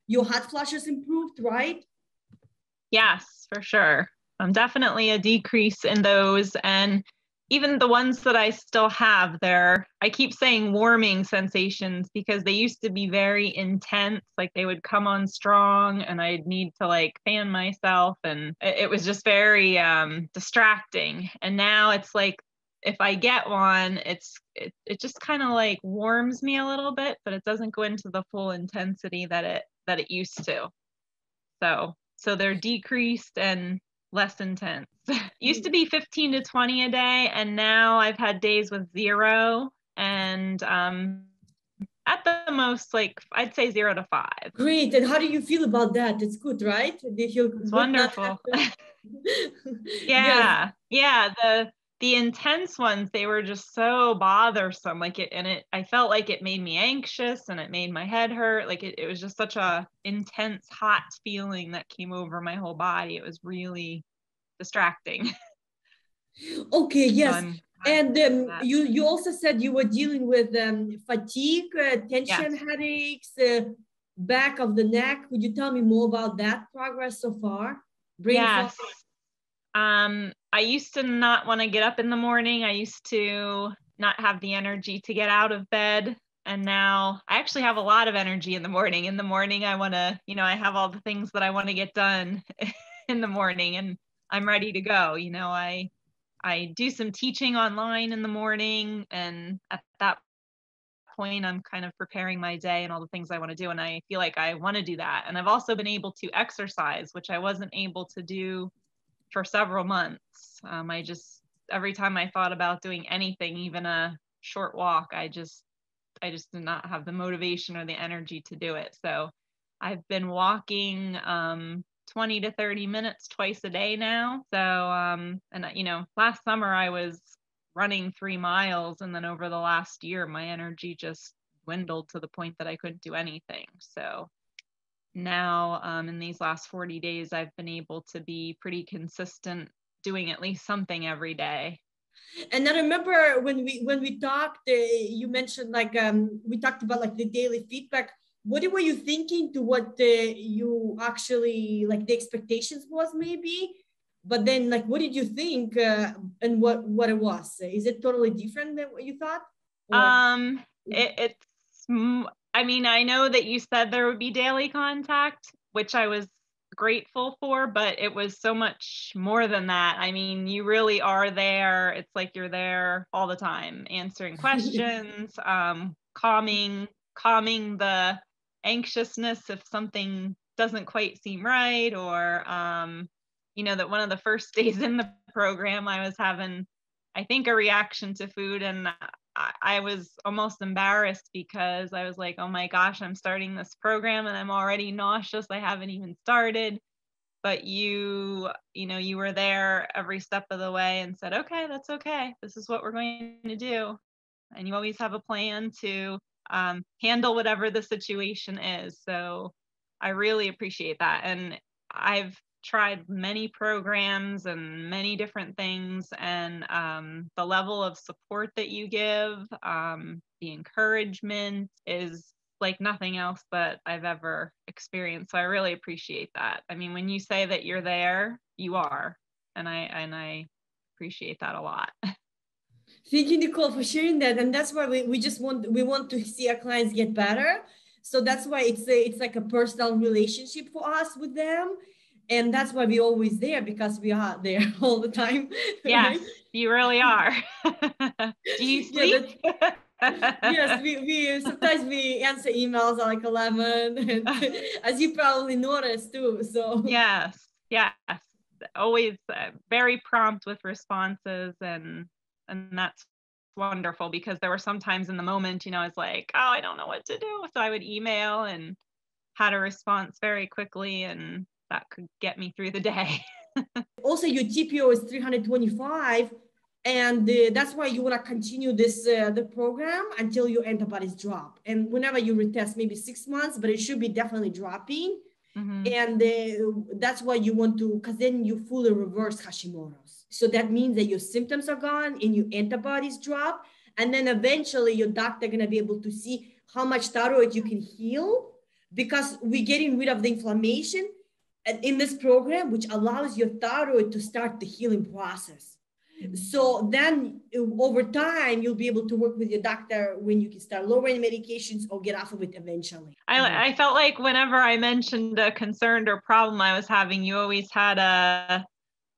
your hot flushes improved, right? Yes, for sure. Definitely a decrease in those. And even the ones that I still have there, I keep saying warming sensations because they used to be very intense. Like they would come on strong and I'd need to like fan myself. And it was just very distracting. And now it's like, if I get one, it just kind of like warms me a little bit, but it doesn't go into the full intensity that it used to. So they're decreased and less intense. Used to be 15 to 20 a day, and now I've had days with 0, and at the most, like I'd say 0 to 5. Great. And how do you feel about that? It's good, right? Do you feel It's good? wonderful. Yes. Yeah. The intense ones, they were just so bothersome. I felt like it made me anxious and it made my head hurt. Like it was just such a intense, hot feeling that came over my whole body. It was really distracting. Okay, yes. So And you also said you were dealing with fatigue, tension, yes. headaches, back of the neck. Could you tell me more about that progress so far? Brain fog? Yes. I used to not want to get up in the morning. I used to not have the energy to get out of bed. And now I actually have a lot of energy in the morning. In the morning, I want to, I have all the things that I want to get done in the morning and I'm ready to go. I do some teaching online in the morning. And at that point, I'm kind of preparing my day and all the things I want to do. And I feel like I want to do that. And I've also been able to exercise, which I wasn't able to do for several months. Every time I thought about doing anything, even a short walk, I just did not have the motivation or the energy to do it. So I've been walking 20 to 30 minutes twice a day now. So, last summer I was running 3 miles, and then over the last year, my energy just dwindled to the point that I couldn't do anything. So now in these last 40 days, I've been able to be pretty consistent doing at least something every day. And I remember when we talked, you mentioned we talked about like the daily feedback. What were you thinking to what you actually like the expectations was maybe? But then like, what did you think and what it was? Is it totally different than what you thought? I mean, I know that you said there would be daily contact, which I was grateful for, but it was so much more than that. I mean, you really are there. It's like you're there all the time, answering questions, calming the anxiousness if something doesn't quite seem right, or that one of the first days in the program, I was having, I think, a reaction to food, and I was almost embarrassed because I was like, oh my gosh, I'm starting this program and I'm already nauseous. I haven't even started. But you were there every step of the way and said, okay, that's okay. This is what we're going to do. And you always have a plan to handle whatever the situation is. So I really appreciate that. And I've tried many programs and many different things, and the level of support that you give, the encouragement is like nothing else that I've ever experienced. So I really appreciate that. I mean, when you say that you're there, you are, and I appreciate that a lot. Thank you, Nicole, for sharing that. And that's why we want to see our clients get better. So that's why it's like a personal relationship for us with them. And that's why we're always there, because we are there all the time. Yes, right? You really are. Do you sleep? Yes, we sometimes we answer emails at like 11, and as you probably noticed too. So yes, always very prompt with responses, and that's wonderful, because there were some times in the moment, I was like, oh, I don't know what to do. So I would email and had a response very quickly, and that could get me through the day. Also, your TPO is 325, and that's why you want to continue this the program until your antibodies drop. And whenever you retest, maybe 6 months, but it should be definitely dropping. Mm-hmm. And that's why you want to, because then you fully reverse Hashimoto's. So that means that your symptoms are gone and your antibodies drop. And then eventually your doctor going to be able to see how much thyroid you can heal because we're getting rid of the inflammation in this program, which allows your thyroid to start the healing process. So then over time, you'll be able to work with your doctor when you can start lowering medications or get off of it eventually. I felt like whenever I mentioned a concern or problem I was having, you always had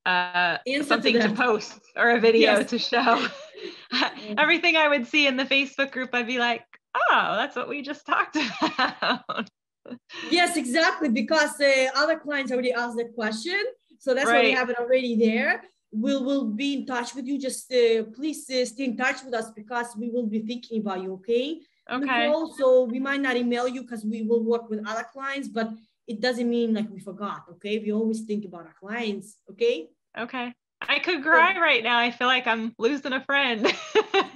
something to post or a video to show. Everything I would see in the Facebook group, I'd be like, oh, that's what we just talked about. Yes, exactly. Because other clients already asked that question. So that's why we have it already there. We'll be in touch with you. Just please stay in touch with us because we will be thinking about you. Okay. Nicole, so we might not email you because we will work with other clients, but it doesn't mean like we forgot. Okay. We always think about our clients. Okay. Okay. I could cry right now. I feel like I'm losing a friend.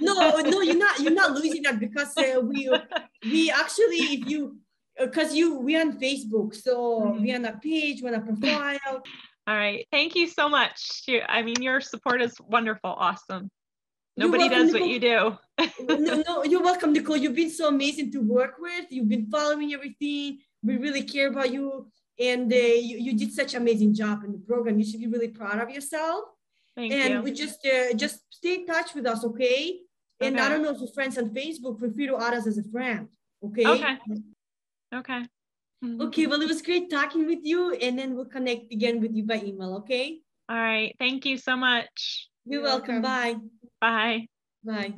No, you're not losing that because we actually, if you, because we're on Facebook, so we're on a page, we're on a profile. All right. Thank you so much. I mean, your support is wonderful. Awesome. Nobody does what you do. No, you're welcome, Nicole. You've been so amazing to work with. You've been following everything. We really care about you. And you did such an amazing job in the program. You should be really proud of yourself. Thank you. We just stay in touch with us, okay? And I don't know if you're friends on Facebook, feel free to add us as a friend, okay? Okay. Okay, well, it was great talking with you, and then we'll connect again with you by email, okay? All right. Thank you so much. You're welcome. Bye. Bye. Bye.